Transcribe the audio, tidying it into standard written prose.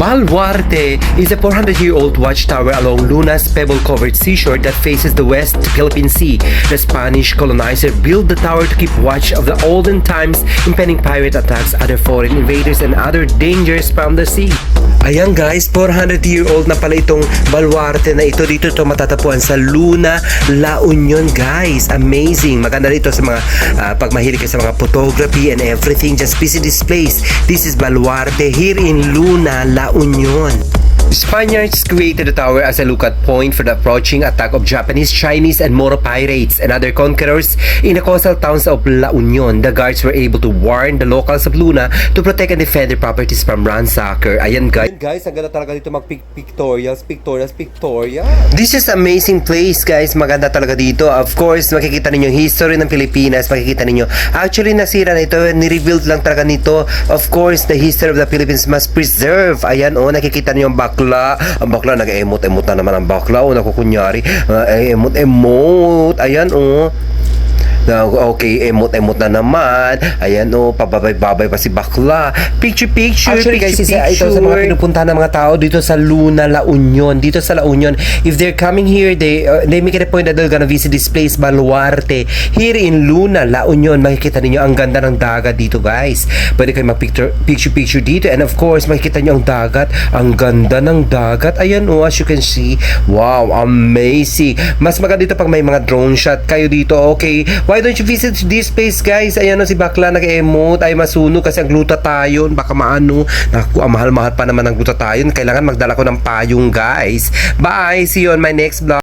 Baluarte is a 400-year-old watchtower along Luna's pebble-covered seashore that faces the West Philippine Sea. The Spanish colonizer built the tower to keep watch of the olden times, impending pirate attacks, other foreign invaders, and other dangers from the sea. Ayan guys, 400-year-old na pala itong Baluarte na ito. Dito ito matatapuan sa Luna, La Union guys. Amazing. Maganda dito sa mga pag mahilig ka sa mga photography and everything. Just visit this place. This is Baluarte here in Luna, La Union. Spaniards created the tower as a lookout point for the approaching attack of Japanese, Chinese, and Moro pirates and other conquerors in the coastal towns of La Union. The guards were able to warn the locals of Luna to protect and defend their properties from ransacker. Ayan guys, ang ganda talaga dito mag-pictorials. This is amazing place guys, maganda talaga dito. Of course, makikita ninyo history ng Pilipinas, makikita ninyo. Actually, nasira na ito, ni-rebuild lang talaga nito. Of course, the history of the Philippines must preserve. Ayan nakikita ninyo ang bakla, nag-emote-emote na naman ang bakla, nakukunyari, emote-emote, ayan okay, emot-emot na naman. Ayan pababay-babay pa si bakla. Picture. Actually guys, ito sa mga pinupuntahan ng mga tao dito sa Luna, La Union. Dito sa La Union, if they're coming here, they make it a point that they're gonna visit this place, Baluarte. Here in Luna, La Union, makikita niyo ang ganda ng dagat dito guys. Pwede kayo mag-picture dito. And of course, makikita niyo ang dagat. Ang ganda ng dagat. Ayan as you can see. Wow, amazing. Mas maganda dito pag may mga drone shot kayo dito. Okay, why don't you visit this place guys? Ayan si bakla nag-emote. Ay masunog kasi ang glutathione. Baka maano. Naku, ang mahal-mahal pa naman ang glutathione. Kailangan magdala ko ng payong guys. Bye! See you on my next vlog.